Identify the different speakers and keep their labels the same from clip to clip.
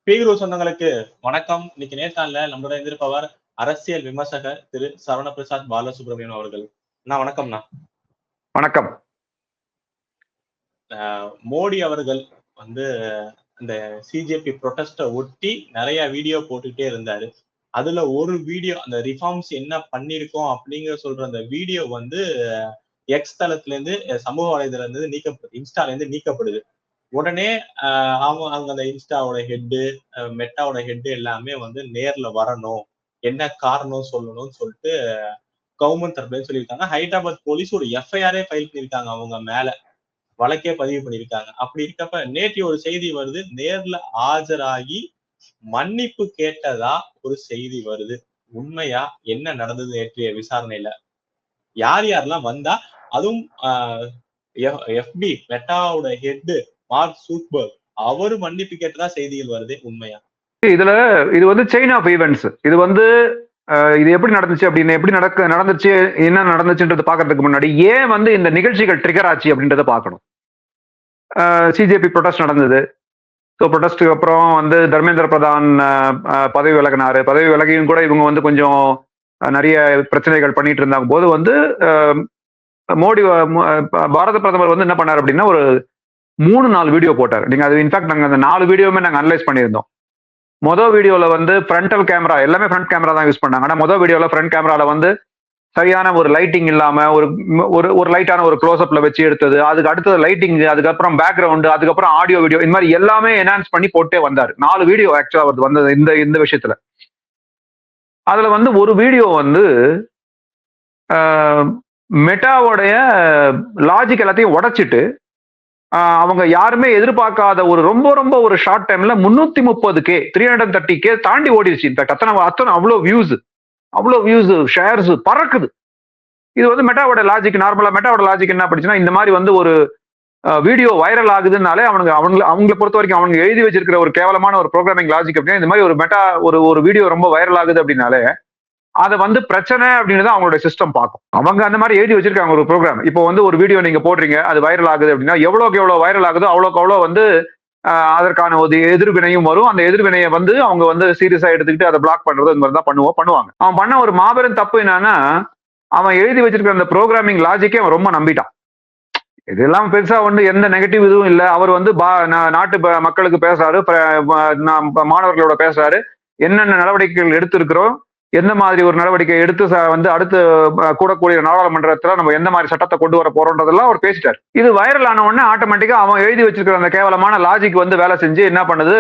Speaker 1: பீகுரு சொந்தங்களுக்கு வணக்கம். இன்னைக்கு நேர்காணல நம்மளோட எதிர்ப்பவர் அரசியல் விமர்சகர் திரு சரவண பிரசாத் பாலசுப்ரமணியன் அவர்கள். அண்ணா வணக்கம்ண்ணா.
Speaker 2: வணக்கம்.
Speaker 1: மோடி அவர்கள் வந்து அந்த சிஜேபி ப்ரொடெஸ்ட ஒட்டி நிறைய வீடியோ போட்டுட்டே இருந்தாரு. அதுல ஒரு வீடியோ அந்த ரிஃபார்ம்ஸ் என்ன பண்ணிருக்கோம் அப்படிங்கிற சொல்ற அந்த வீடியோ வந்து எக்ஸ் தளத்துல இருந்து சமூக வலைதளம் இருந்து நீக்கப்படுது, இன்ஸ்டால இருந்து நீக்கப்படுது. உடனே அவங்க அந்த இன்ஸ்டாவோட ஹெட்டு, மெட்டாவோட ஹெட்டு எல்லாமே வந்து நேர்ல வரணும், என்ன காரணம் சொல்லணும்னு சொல்லிட்டு கவர்மெண்ட் தரப்புல சொல்லியிருக்காங்க. ஹைதராபாத் போலீஸ் ஒரு எஃப்ஐஆரே ஃபைல் பண்ணியிருக்காங்க, அவங்க மேல வழக்கே பதிவு பண்ணியிருக்காங்க. அப்படி இருக்கப்ப நேற்று ஒரு செய்தி வருது, நேர்ல ஆஜராகி மன்னிப்பு கேட்டதா ஒரு செய்தி வருது. உண்மையா என்ன நடந்தது நேற்றைய விசாரணையில? யார் யாரெல்லாம் வந்தா, அதுவும் எஃபி மெட்டாவோட ஹெட் மார்க் சூக்பர்க் அவரு மன்னிப்பு கேட்டதா செய்திகள் வருது, உண்மையா?
Speaker 2: இது வந்து செயின் ஆஃப் ஈவெண்ட்ஸ். இது வந்து இது எப்படி நடந்துச்சு அப்படின்னு, எப்படி நடந்துச்சு, என்ன நடந்துச்சுன்றது பாக்குறதுக்கு முன்னாடி ஏன் வந்து இந்த நிகழ்ச்சிகள் ட்ரிகர் ஆச்சு அப்படின்றத பார்க்கணும். சிஜேபி ப்ரொடெஸ்ட் நடந்தது. ஸோ ப்ரொடெஸ்ட்டுக்கு அப்புறம் வந்து தர்மேந்திர பிரதான் பதவி விலகினாரு. பதவி விலகியும் கூட இவங்க வந்து கொஞ்சம் நிறைய பிரச்சனைகள் பண்ணிட்டு இருந்தாங்க போது வந்து மோடி பாரத பிரதமர் வந்து என்ன பண்ணார் அப்படின்னா ஒரு 3-4 வீடியோ போட்டார். நீங்க அது இன்ஃபேக்ட் நாங்க அந்த 4 வீடியோவுமே நாங்க அனலைஸ் பண்ணியிருந்தோம். மொதல் வீடியோல வந்து ஃப்ரண்டல் கேமரா, எல்லாமே ஃப்ரண்ட் கேமரா தான் யூஸ் பண்ணாங்க. ஆனா மொதல் வீடியோல ஃப்ரண்ட் கேமரால வந்து சரியான ஒரு லைட்டிங் இல்லாம ஒரு லைட்டான ஒரு க்ளோஸ்அப்ல வச்சு எடுத்தது, அதுக்கு அடுத்தது லைட்டிங், அதுக்கப்புறம் பேக்ரவுண்டு, அதுக்கப்புறம் ஆடியோ வீடியோ, இந்த மாதிரி எல்லாமே என்ஹான்ஸ் பண்ணி போட்டே வந்தாரு. 4 வீடியோ ஆக்சுவலா வந்தது இந்த விஷயத்துல. அதுல வந்து ஒரு வீடியோ வந்து மெட்டாவோடைய லாஜிக் எல்லாத்தையும் உடைச்சிட்டு அவங்க யாருமே எதிர்பார்க்காத ரொம்ப ரொம்ப ஒரு ஷார்ட் டைம்ல 330K 330K தாண்டி ஓடிடுச்சு. இன்ஃபேக்ட் அத்தனை அவ்வளோ வியூஸ் ஷேர்ஸ் பறக்குது. இது வந்து மெட்டாவோட லாஜிக். நார்மலா மெட்டாவோட லாஜிக் என்ன படிச்சுன்னா, இந்த மாதிரி வந்து ஒரு வீடியோ வைரல் ஆகுதுன்னாலே அவங்களை பொறுத்த வரைக்கும் அவங்க எழுதி வச்சிருக்கிற ஒரு கேவலமான ஒரு ப்ரோக்ராமிங் லாஜிக் அப்படின்னா, இந்த மாதிரி ஒரு மெட்டா ஒரு வீடியோ ரொம்ப வைரல் ஆகுது அப்படின்னாலே அதை வந்து பிரச்சனை அப்படின்னு தான் அவங்களோட சிஸ்டம் பார்க்கும். அவங்க அந்த மாதிரி எழுதி வச்சிருக்காங்க ஒரு ப்ரோக்ராம். இப்போ வந்து ஒரு வீடியோ நீங்க போடுறீங்க, அது வைரல் ஆகுது அப்படின்னா எவ்வளோக்கு எவ்வளவு வைரல் ஆகுதோ அவ்வளோ வந்து அதற்கான ஒரு எதிர்வினையும் வரும். அந்த எதிர்வினையை வந்து அவங்க வந்து சீரியஸா எடுத்துக்கிட்டு அதை பிளாக் பண்றது இந்த மாதிரி தான் பண்ணுவாங்க. அவன் பண்ண ஒரு மாபெரும் தப்பு என்னன்னா, அவன் எழுதி வச்சிருக்கிற அந்த ப்ரோக்ராமிங் லாஜிக்கே அவன் ரொம்ப நம்பிட்டான். இதெல்லாம் பெருசா வந்து எந்த நெகட்டிவ் இதுவும் இல்லை. அவர் வந்து நாட்டு மக்களுக்கு பேசுறாரு, மாணவர்களோட பேசுறாரு, என்னென்ன நடவடிக்கைகள் எடுத்திருக்கிறோம், எந்த மாதிரி ஒரு நடவடிக்கை எடுத்து வந்து அடுத்து கூடக்கூடிய நாடாளுமன்றத்துல நம்ம எந்த மாதிரி சட்டத்தை கொண்டு வர போறோம்ன்றதெல்லாம் அவர் பேசிட்டார். இது வைரல் ஆன உடனே ஆட்டோமேட்டிக்கா அவன் எழுதி வச்சிருக்கிற அந்த கேவலமான லாஜிக் வந்து வேலை செஞ்சு என்ன பண்ணுது,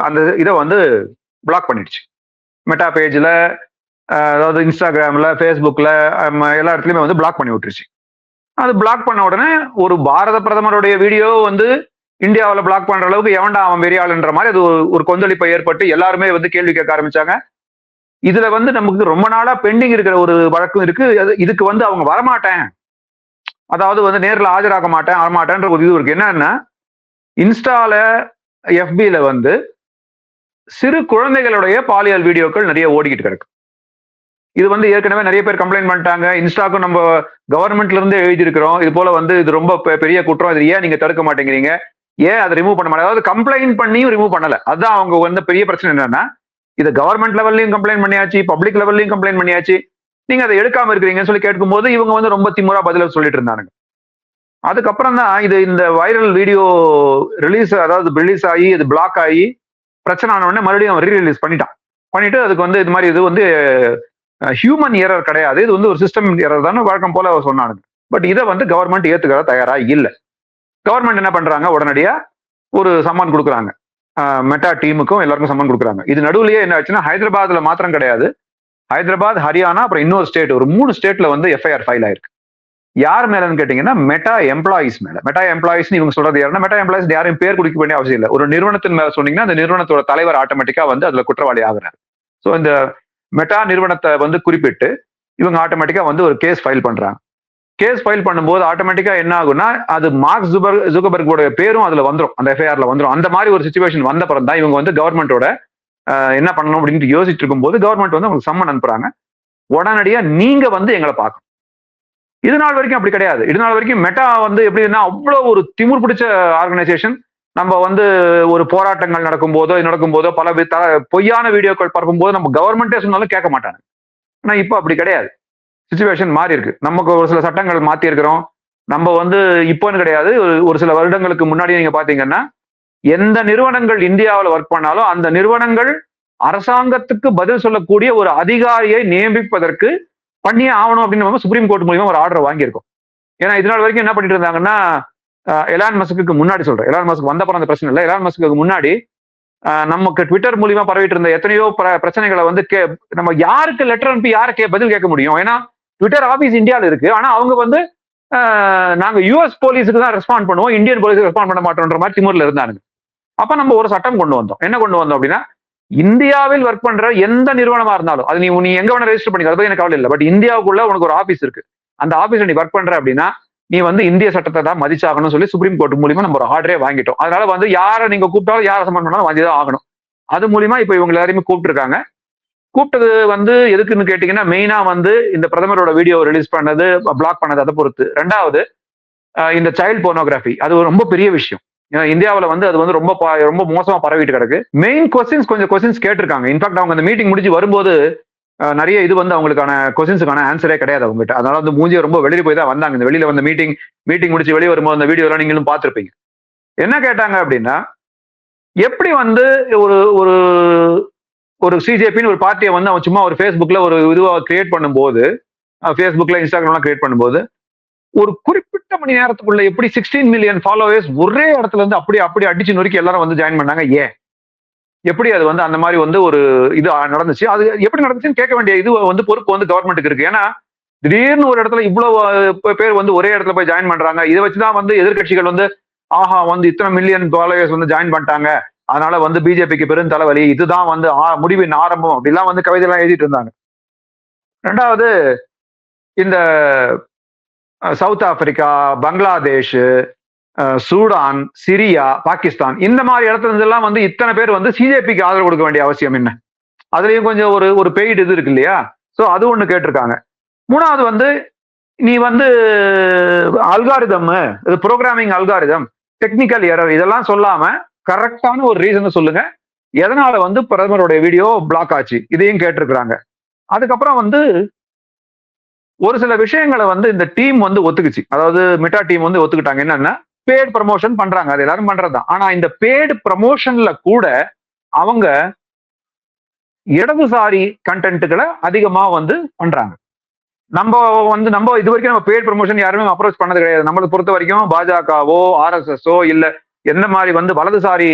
Speaker 2: அந்த இதை வந்து பிளாக் பண்ணிடுச்சு. மெட்டா பேஜ்ல, அதாவது இன்ஸ்டாகிராம்ல, ஃபேஸ்புக்ல, எல்லா இடத்துலயுமே வந்து பிளாக் பண்ணி விட்டுருச்சு. அது பிளாக் பண்ண உடனே ஒரு பாரத பிரதமருடைய வீடியோ வந்து இந்தியாவில் பிளாக் பண்ற அளவுக்கு எவன்டா அவன் வெறியாளுன்ற மாதிரி அது ஒரு கொந்தளிப்பை ஏற்பட்டு எல்லாருமே வந்து கேள்வி கேட்க ஆரம்பிச்சாங்க. இதுல வந்து நமக்கு ரொம்ப நாளா பெண்டிங் இருக்கிற ஒரு வழக்கம் இருக்கு. இதுக்கு வந்து அவங்க வரமாட்டேன், அதாவது வந்து நேர்ல ஆஜராக மாட்டேன், வரமாட்டேன்ற ஒரு இது இருக்கு. என்னன்னா, இன்ஸ்டால, எஃபில வந்து சிறு குழந்தைகளுடைய பாலியல் வீடியோக்கள் நிறைய ஓடிக்கிட்டு கிடக்கு. இது வந்து ஏற்கனவே நிறைய பேர் கம்ப்ளைண்ட் பண்ணிட்டாங்க. இன்ஸ்டாக்கும் நம்ம கவர்மெண்ட்ல இருந்து எழுதியிருக்கிறோம், இது போல வந்து இது ரொம்ப பெரிய குற்றம், இது ஏன் நீங்க தடுக்க மாட்டேங்கிறீங்க, ஏன் அதை ரிமூவ் பண்ண மாட்டேங்க, அதாவது கம்ப்ளைண்ட் பண்ணியும் ரிமூவ் பண்ணல. அதுதான் அவங்க வந்து பெரிய பிரச்சனை. என்னன்னா, இது கவர்மெண்ட் லெவல்லையும் கம்ப்ளைண்ட் பண்ணியாச்சு, பப்ளிக் லெவல்லையும் கம்ப்ளைண்ட் பண்ணியாச்சு, நீங்க அதை எடுக்காம இருக்கிறீங்கன்னு சொல்லி கேட்கும்போது இவங்க வந்து ரொம்ப திமுறா பதில சொல்லிட்டு இருந்தாங்க. அதுக்கப்புறம் தான் இந்த வைரல் வீடியோ ரிலீஸ் ஆகி இது பிளாக் ஆகி பிரச்சனை ஆன உடனே மறுபடியும் ரீரிலீஸ் பண்ணிட்டு அதுக்கு வந்து இது மாதிரி இது வந்து ஹியூமன் எரர் கிடையாது, இது வந்து ஒரு சிஸ்டம் எரர் தானே வழக்கம் போல சொன்னாங்க. பட் இதை வந்து கவர்மெண்ட் ஏத்துக்கிற தயாரா இல்லை. கவர்மெண்ட் என்ன பண்றாங்க, உடனடியா ஒரு சம்மன் கொடுக்குறாங்க, மெட்டா டீமுக்கும் எல்லாருக்கும் சம்மன் கொடுக்குறாங்க. இது நடுவுலயே என்ன ஆச்சுன்னா, ஹைதராபாத்ல மாத்திரம் கிடையாது, ஹைதராபாத், ஹரியானா, அப்புறம் இன்னொரு ஸ்டேட், ஒரு 3 ஸ்டேட்ல வந்து எஃப்ஐஆர் ஃபைல் ஆயிருக்கு. யார் மேலன்னு கேட்டீங்கன்னா, மெட்டா எம்ப்ளாயிஸ் மேல. மெட்டா எம்ப்ளாயிஸ் இவங்க சொல்றது யாருன்னா, மெட்டா எம்ப்ளாயிஸ் யாரையும் பேர் குடிக்க வேண்டிய அவசியம் இல்லை. ஒரு நிறுவனத்தின் மேல சொன்னீங்கன்னா அந்த நிறுவனத்தோட தலைவர் ஆட்டோமேட்டிக்கா வந்து அதுல குற்றவாளி ஆகுறாரு. ஸோ இந்த மெட்டா நிறுவனத்தை வந்து குறிப்பிட்டு இவங்க ஆட்டோமேட்டிக்கா வந்து ஒரு கேஸ் ஃபைல் பண்றாங்க. கேஸ் ஃபைல் பண்ணும்போது ஆட்டோமேட்டிக்கா என்ன ஆகும்னா, அது மார்க் ஜுகர்பர்கோட பேரும் அதுல வந்துடும், அந்த எஃப்ஐஆர்ல வந்துடும். அந்த மாதிரி ஒரு சிச்சுவேஷன் வந்த பிறகு தான் இவங்க வந்து கவர்மெண்டோட என்ன பண்ணணும் அப்படின்னு யோசிச்சுட்டு இருக்கும்போது கவர்மெண்ட் வந்து உங்களுக்கு சம்மன் அனுப்புறாங்க. உடனடியா நீங்க வந்து எங்களை பார்க்கணும். இது நாள் வரைக்கும் அப்படி கிடையாது. இது நாள் வரைக்கும் மெட்டா வந்து எப்படின்னா, அவ்வளவு ஒரு திமிர் பிடிச்ச ஆர்கனைசேஷன். நம்ம வந்து ஒரு போராட்டங்கள் நடக்கும் போதோ பல பொய்யான வீடியோக்கள் பார்க்கும்போது நம்ம கவர்மெண்டே சொன்னாலும் கேட்க மாட்டாங்க. ஆனா இப்போ அப்படி கிடையாது. சிச்சுவேஷன் மாறி இருக்கு. நமக்கு ஒரு சில சட்டங்கள் மாத்தி இருக்கிறோம். நம்ம வந்து இப்போன்னு கிடையாது, ஒரு சில வருடங்களுக்கு முன்னாடி நீங்க பாத்தீங்கன்னா எந்த நிறுவனங்கள் இந்தியாவில் ஒர்க் பண்ணாலும் அந்த நிறுவனங்கள் அரசாங்கத்துக்கு பதில் சொல்லக்கூடிய ஒரு அதிகாரியை நியமிப்பதற்கு பண்ணியே ஆகணும் அப்படின்னு சுப்ரீம் கோர்ட் மூலியமா ஒரு ஆர்டர் வாங்கியிருக்கோம். ஏன்னா இதனால வரைக்கும் என்ன பண்ணிட்டு இருந்தாங்கன்னா, எலான் மஸ்க்கு முன்னாடி சொல்றேன், எலான் மஸ்க் வந்த அந்த பிரச்சனை இல்லை, எலான் மஸ்க்கு முன்னாடி நமக்கு ட்விட்டர் மூலியமா பரவிட்டு இருந்த எத்தனையோ பிரச்சனைகளை வந்து நம்ம யாருக்கு லெட்டர் அனுப்பி யாருக்கு பதில் கேட்க முடியும்? ஏன்னா ட்விட்டர் ஆபீஸ் இந்தியாவில் இருக்கு. ஆனா அவங்க வந்து நாங்க யூஎஸ் போலீஸுக்கு தான் ரெஸ்பாண்ட் பண்ணுவோம், இந்தியன் போலீஸுக்கு ரெஸ்பாண்ட் பண்ண மாட்டோம்ன்ற மாதிரி திமுறில் இருந்தானுங்க. அப்ப நம்ம ஒரு சட்டம் கொண்டு வந்தோம். என்ன கொண்டு வந்தோம் அப்படின்னா, இந்தியாவில் ஒர்க் பண்ற எந்த நிறுவனமா இருந்தாலும் அது நீ எங்க வேணா ரெஜிஸ்டர் பண்ணிக்க, அதை எனக்கு கவலை இல்லை. பட் இந்தியாவுக்குள்ள உனக்கு ஒரு ஆபீஸ் இருக்கு, அந்த ஆபீஸ்ல நீ ஒர்க் பண்ற அப்படின்னா நீ வந்து இந்திய சட்டத்தை தான் மதிச்சாகணும்னு சொல்லி சுப்ரீம் கோர்ட் மூலியமா நம்ம ஒரு ஆர்டரே வாங்கிட்டோம். அதனால வந்து யாரை நீங்க கூப்பிட்டாலும் யாரை சம்பந்தம் பண்ணாலும் வந்துதான் ஆகணும். அது மூலியமா இப்ப இவங்க எல்லாரையுமே கூப்பிட்டுருக்காங்க. கூப்பிட்டது வந்து எதுக்குன்னு கேட்டீங்கன்னா, மெயினா வந்து இந்த பிரதமரோட வீடியோ ரிலீஸ் பண்ணது, பிளாக் பண்ணது, அதை பொறுத்து. ரெண்டாவது, இந்த சைல்ட் போர்னோகிராஃபி, அது ரொம்ப பெரிய விஷயம். ஏன்னா இந்தியாவில் வந்து அது வந்து ரொம்ப மோசமா பரவிட்டு கிடக்கு. மெயின் கொஞ்சம் கொஸ்டின்ஸ் கேட்டிருக்காங்க. இன்ஃபேக்ட் அவங்க அந்த மீட்டிங் முடிஞ்சு வரும்போது நிறைய இது வந்து அவங்களுக்கான கொஸ்டின்ஸுக்கான ஆன்சரே கிடையாது அவங்ககிட்ட. அதனால வந்து மூஞ்சியை ரொம்ப வெளியே போய் தான் வந்தாங்க. இந்த வெளியில வந்து மீட்டிங் முடிச்சு வெளியே வரும்போது அந்த வீடியோ எல்லாம் நீங்களும் பார்த்திருப்பீங்க. என்ன கேட்டாங்க அப்படின்னா, எப்படி வந்து ஒரு ஒரு ஒரு சிஜேபின்னு ஒரு பார்ட்டியை வந்து அவன் சும்மா ஒரு ஃபேஸ்புக்ல ஒரு இதுவா கிரியேட் பண்ணும்போது, ஃபேஸ்புக்ல இன்ஸ்டாகிராம்லாம் கிரியேட் பண்ணும்போது ஒரு குறிப்பிட்ட மணி நேரத்துக்குள்ள எப்படி 16 மில்லியன் ஃபாலோவர்ஸ் ஒரே இடத்துல இருந்து அப்படி அடிச்சு நொறுக்கி எல்லாரும் வந்து ஜாயின் பண்ணாங்க? ஏன், எப்படி அது வந்து அந்த மாதிரி வந்து ஒரு இது நடந்துச்சு? அது எப்படி நடந்துச்சுன்னு கேட்க வேண்டிய இது வந்து பொறுப்பு வந்து கவர்மெண்ட்டுக்கு இருக்கு. ஏன்னா திடீர்னு ஒரு இடத்துல இவ்வளவு பேர் வந்து ஒரே இடத்துல போய் ஜாயின் பண்றாங்க. இதை வச்சுதான் வந்து எதிர்கட்சிகள் வந்து ஆஹா வந்து இத்தனை மில்லியன் ஃபாலோவர்ஸ் வந்து ஜாயின் பண்ணிட்டாங்க, அதனால வந்து பிஜேபிக்கு பெரும் தலைவலி, இதுதான் வந்து முடிவின் ஆரம்பம், அப்படிலாம் வந்து கவிதை எல்லாம் எழுதிட்டு இருந்தாங்க. ரெண்டாவது, இந்த south Africa, Bangladesh, Sudan, Syria, Pakistan, இந்த மாதிரி இடத்துல இருந்தெல்லாம் வந்து இத்தனை பேர் வந்து சிஜேபிக்கு ஆதரவு கொடுக்க வேண்டிய அவசியம் என்ன? அதுலயும் கொஞ்சம் ஒரு பெய்டு இது இருக்கு இல்லையா? சோ அது ஒண்ணு கேட்டிருக்காங்க. மூணாவது வந்து, நீ வந்து algorithm, programming algorithm, technical error இதெல்லாம் சொல்லாம கரெக்டான ஒரு ரீசன் சொல்லுங்க, எதனால வந்து பிரதமருடைய வீடியோ பிளாக் ஆச்சு, இதையும் கேட்டிருக்கிறாங்க. அதுக்கப்புறம் வந்து ஒரு சில விஷயங்களை வந்து இந்த டீம் வந்து ஒத்துக்குச்சு. அதாவது மெட்டா டீம் வந்து ஒத்துக்கிட்டாங்க. என்னன்னா, பேட் ப்ரமோஷன் பண்றாங்க, அது எல்லாரும் பண்றதுதான். ஆனா இந்த பேட் ப்ரமோஷன்ல கூட அவங்க இடதுசாரி கண்டென்ட்டுகளை அதிகமா வந்து பண்றாங்க. நம்ம இது வரைக்கும் நம்ம பேட் ப்ரமோஷன் யாருமே அப்ரோச் பண்ணது கிடையாது. நம்மளை பொறுத்த வரைக்கும் பாஜகவோ ஆர்எஸ்எஸ்ஓ இல்ல எந்த மாதிரி வந்து வலதுசாரி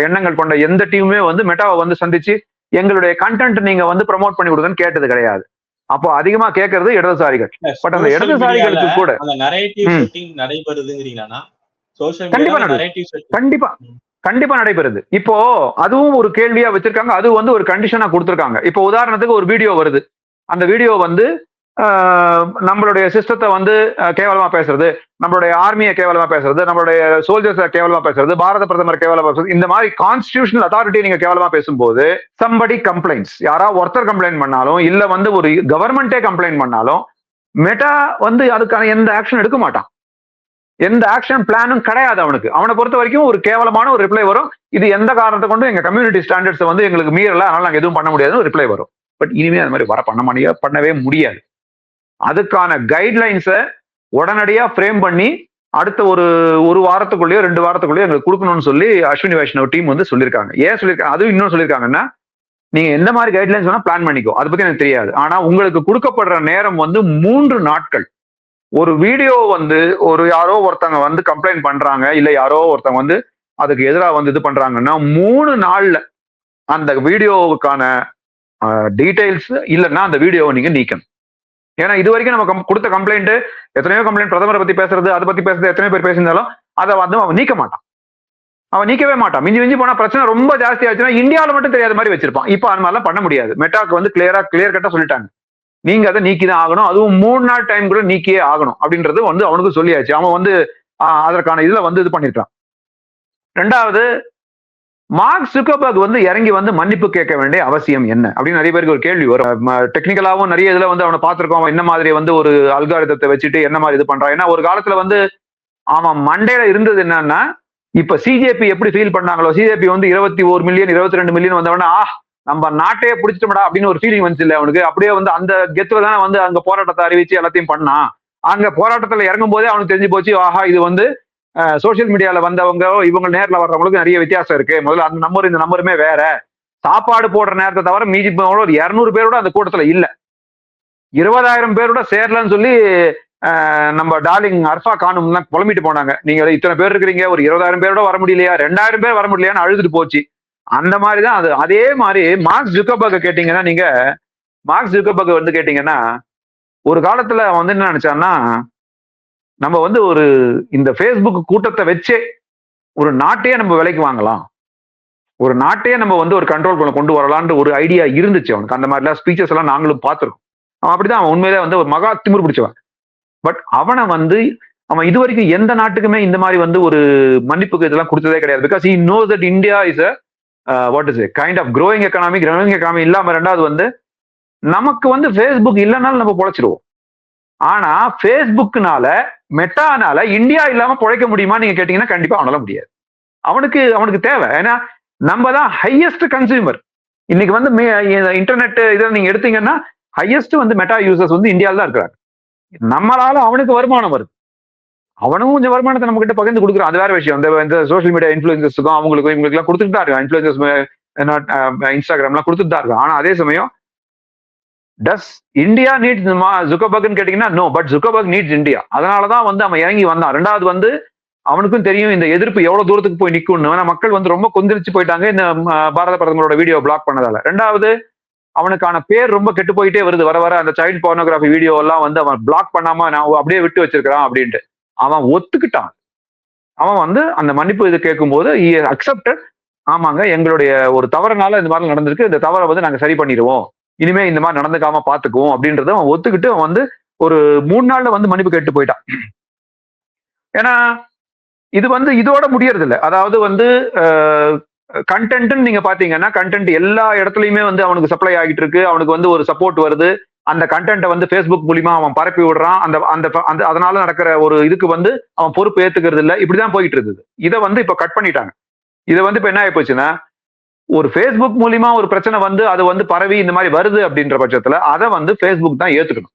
Speaker 2: எண்ணங்கள் கொண்ட எந்த டீமுமே வந்து மெட்டாவை வந்து சந்திச்சு எங்களுடைய கண்டென்ட் நீங்க வந்து ப்ரமோட் பண்ணி கொடுங்கன்னு கேட்டது கிடையாது. அப்போ அதிகமா கேட்கறது இடதுசாரிகள். பட் அந்த இடதுசாரிகளுக்கு கூட கண்டிப்பா நடைபெறுது. இப்போ அதுவும் ஒரு கேள்வியா வச்சிருக்காங்க, அது வந்து ஒரு கண்டிஷனா கொடுத்திருக்காங்க. இப்போ உதாரணத்துக்கு ஒரு வீடியோ வருது, அந்த வீடியோ வந்து நம்மளுடைய சிஸ்டத்தை வந்து கேவலமா பேசுறது, நம்மளுடைய ஆர்மியை கேவலமா பேசுறது, நம்மளுடைய சோல்ஜர்ஸை கேவலமா பேசுறது, பாரத பிரதமர் கேவலமா பேசுறது, இந்த மாதிரி கான்ஸ்டிடியூஷனல் அத்தாரிட்டி நீங்க கேவலமா பேசும்போது சம்படி கம்ப்ளைண்ட்ஸ், யாராவது ஒருத்தர் கம்ப்ளைண்ட் பண்ணாலும் இல்ல வந்து ஒரு கவர்மெண்டே கம்ப்ளைண்ட் பண்ணாலும் மெட்டா வந்து அதுக்கான எந்த ஆக்ஷன் எடுக்க மாட்டான். எந்த ஆக்ஷன் பிளானும் கிடையாது அவனுக்கு. அவனை பொறுத்த வரைக்கும் ஒரு கேவலமான ஒரு ரிப்ளை வரும், இது எந்த காரணத்தை கொண்டு எங்க கம்யூனிட்டி ஸ்டாண்டர்ட்ஸ் வந்து எங்களுக்கு மீறல, அதனால நாங்க எதுவும் பண்ண முடியாதுன்னு ரிப்ளை வரும். பட் இனிமே அது மாதிரி பண்ணவே முடியாது. அதுக்கான கைட்லைன்ஸை உடனடியா ஃப்ரேம் பண்ணி அடுத்த ஒரு வாரத்துக்குள்ளேயோ 2 வாரத்துக்குள்ளேயோ எங்களுக்கு கொடுக்கணும்னு சொல்லி அஸ்வினி வைஷ்ணவ் டீம் வந்து சொல்லியிருக்காங்க. ஏன் சொல்லியிருக்காங்க, அதுவும் இன்னும் சொல்லியிருக்காங்கன்னா, நீங்க எந்த மாதிரி கைட்லைன்ஸ் வேணா பிளான் பண்ணிக்கோ, அதை பத்தி எனக்கு தெரியாது, ஆனா உங்களுக்கு கொடுக்கப்படுற நேரம் வந்து 3 நாட்கள். ஒரு வீடியோ வந்து யாரோ ஒருத்தவங்க வந்து கம்ப்ளைண்ட் பண்றாங்க, இல்ல யாரோ ஒருத்தவங்க வந்து அதுக்கு எதிராக வந்து இது பண்றாங்கன்னா 3 நாள்ல அந்த வீடியோவுக்கான டீடைல்ஸ் இல்லைன்னா அந்த வீடியோவை நீங்க நீக்கணும். ஏன்னா இது வரைக்கும் நம்ம கொடுத்த கம்ப்ளைண்ட், எத்தனையோ கம்ப்ளைண்ட் பிரதமரை பத்தி பேசுறது, அதை பத்தி பேசுறது, எத்தனையோ பேர் பேசியிருந்தாலும் அதை வந்து அவன் நீக்க மாட்டான். அவன் நீக்கவே மாட்டான். மிஞ்சி போனா பிரச்சனை ரொம்ப ஜாஸ்தி ஆச்சுன்னா இந்தியாவில மட்டும் தெரியாத மாதிரி வச்சிருப்பான். இப்போ அது மாதிரிலாம் பண்ண முடியாது. மெட்டாக்கு வந்து கிளியர் கட்டா சொல்லிட்டாங்க, நீங்க அதை நீக்கிதான் ஆகணும், அதுவும் 3 நாள் டைம் கூட நீக்கியே ஆகணும் அப்படின்றது வந்து அவனுக்கு சொல்லியாச்சு. அவன் வந்து அதற்கான இதுல வந்து இது பண்ணிருக்கான். ரெண்டாவது, மார்க் ஜுக்கர்பர்க் வந்து இறங்கி வந்து மன்னிப்பு கேட்க வேண்டிய அவசியம் என்ன அப்படின்னு நிறைய பேருக்கு ஒரு கேள்வி வரும். டெக்னிக்கலாவும் நிறைய இதுல வந்து அவனை பார்த்திருக்கோம், அவன் என்ன மாதிரி வந்து ஒரு அல்காரிதத்தை வச்சுட்டு என்ன மாதிரி இது பண்றான். ஏன்னா ஒரு காலத்துல வந்து அவன் மண்டையில இருந்தது என்னன்னா, இப்ப சிஜேபி எப்படி ஃபீல் பண்ணாங்களோ, சிஜேபி வந்து 21 மில்லியன் 22 மில்லியன் வந்தவொடனே நம்ம நாட்டையே பிடிச்சிட்டோம்டா அப்படின்னு ஒரு ஃபீலிங் வந்துச்சு இல்ல அவனுக்கு. அப்படியே வந்து அந்த கெத்துல தானே வந்து அங்க போராட்டத்தை அறிவிச்சு எல்லாத்தையும் பண்ணான். அங்க போராட்டத்துல இறங்கும் போதே அவனுக்கு தெரிஞ்சு போச்சு, ஆஹா இது வந்து சோசியல் மீடியால வந்தவங்க இவங்க நேர்ல வர்றவங்களுக்கு நிறைய வித்தியாசம் இருக்கு. முதல்ல அந்த நம்பர் இந்த நம்பருமே வேற. சாப்பாடு போடுற நேரத்தை தவிர மீதி ஒரு 200 பேரோட அந்த கூட்டத்துல இல்ல. 20,000 பேரோட சேரலன்னு சொல்லி நம்ம டார்லிங் அர்ஃபா கானும் புலம்பிட்டு போனாங்க. நீங்க இத்தனை பேர் இருக்கிறீங்க, ஒரு 20,000 பேரோட வர முடியலையா, 2,000 பேர் வர முடியலையான்னு அழுதுட்டு போச்சு. அந்த மாதிரிதான் அது. அதே மாதிரி மார்க் ஜுக்கர்பர்க் கேட்டீங்கன்னா, நீங்க மார்க் ஜுக்கர்பர்க் வந்து கேட்டீங்கன்னா, ஒரு காலத்துல வந்து என்ன நினைச்சான்னா, நம்ம வந்து ஒரு இந்த Facebook கூட்டத்தை வச்சே ஒரு நாட்டையே நம்ம விலைக்கு வாங்கலாம், ஒரு நாட்டையே நம்ம வந்து ஒரு கண்ட்ரோல் கொண்டு வரலாம்னு ஒரு ஐடியா இருந்துச்சு அவனுக்கு. அந்த மாதிரிலாம் ஸ்பீச்சஸ் எல்லாம் நாங்களும் பார்த்திருக்கோம். அவன் அப்படிதான், அவன் உண்மையிலே வந்து ஒரு மகா திமிர் பிடிச்சவன். பட் அவனை வந்து அவன் இது வரைக்கும் எந்த நாட்டுக்குமே இந்த மாதிரி வந்து ஒரு மன்னிப்புக்கு இதெல்லாம் கொடுத்ததே கிடையாது. Because he knows that India is a what is it kind of growing economy இல்லாம ரெண்டாவது வந்து நமக்கு வந்து Facebook இல்லைனாலும் நம்ம பொழைச்சிருவோம். ஆனா Facebookனால மெட்டானால இந்தியா இல்லாம பொழைக்க முடியுமா நீங்க கேட்டீங்கன்னா கண்டிப்பா அவனால முடியாது. அவனுக்கு தேவை. ஏன்னா நம்ம தான் ஹையஸ்ட் கன்சியூமர். இன்னைக்கு வந்து இன்டர்நெட் இதில் நீங்க எடுத்தீங்கன்னா ஹையஸ்ட் வந்து மெட்டா யூசர்ஸ் வந்து இந்தியாவில் தான் இருக்கிறாங்க. நம்மளால அவனுக்கு வருமானம் வருது. அவனும் கொஞ்சம் வருமானத்தை நம்ம கிட்ட பகிர்ந்து கொடுக்குறான், அது வேற விஷயம். இந்த சோசியல் மீடியா இன்ஃபுளுசர்ஸுக்கும் அவங்களுக்கும் இவங்களுக்கு எல்லாம் கொடுத்துட்டு தான் இருக்கான். இன்ஃபுளுசர்ஸ் இன்ஸ்டாகிராம்லாம் கொடுத்துட்டு தான் இருக்கான். ஆனா அதே சமயம் டஸ் இந்தியா நீட்ஸ் ஜுக்கர்பர்க்னு கேட்டீங்கன்னா no, but Zuckerberg needs India. அதனாலதான் வந்து அவன் இறங்கி வந்தான். ரெண்டாவது வந்து அவனுக்கும் தெரியும் இந்த எதிர்ப்பு எவ்வளவு தூரத்துக்கு போய் நிற்கும்னு. ஆனா மக்கள் வந்து ரொம்ப கொந்தளிச்சு போயிட்டாங்க இந்த பாரத பிரதமரோட வீடியோ பிளாக் பண்ணதால. ரெண்டாவது அவனுக்கான பேர் ரொம்ப கெட்டு போயிட்டே வருது வர வர. அந்த சைல்ட் போர்னோகிராஃபி வீடியோ எல்லாம் வந்து அவன் பிளாக் பண்ணாம நான் அப்படியே விட்டு வச்சிருக்கிறான் அப்படின்ட்டு அவன் ஒத்துக்கிட்டான். அவன் வந்து அந்த மன்னிப்பு இது கேட்கும் போது அக்செப்டட், ஆமாங்க எங்களுடைய ஒரு தவறுனால இந்த மாதிரி நடந்திருக்கு, இந்த தவறை வந்து நாங்க சரி பண்ணிடுவோம், இனிமே இந்த மாதிரி நடந்துக்காம பாத்துக்குவோம் அப்படின்றத அவன் ஒத்துக்கிட்டு அவன் வந்து ஒரு 3 நாள்ல வந்து மன்னிப்பு கேட்டு போயிட்டான். ஏன்னா இது வந்து இதோட முடியறது இல்லை. அதாவது வந்து கண்டென்ட் நீங்க பாத்தீங்கன்னா கண்டென்ட் எல்லா இடத்துலயுமே வந்து அவனுக்கு சப்ளை ஆகிட்டு இருக்கு. அவனுக்கு வந்து ஒரு சப்போர்ட் வருது. அந்த கண்டென்ட்டை வந்து ஃபேஸ்புக் மூலியமா அவன் பரப்பி விடுறான். அந்த அதனால நடக்கிற ஒரு இதுக்கு வந்து அவன் பொறுப்பு ஏத்துக்கிறது இல்லை. இப்படிதான் போயிட்டு இருந்தது. இதை வந்து இப்ப கட் பண்ணிட்டாங்க. இதை வந்து இப்ப என்ன ஆகி போச்சுன்னா, ஒரு ஃபேஸ்புக் மூலியமா ஒரு பிரச்சனை வந்து அது வந்து பரவி இந்த மாதிரி வருது அப்படின்ற பட்சத்துல அதை வந்து ஃபேஸ்புக் தான் ஏத்துக்கணும்.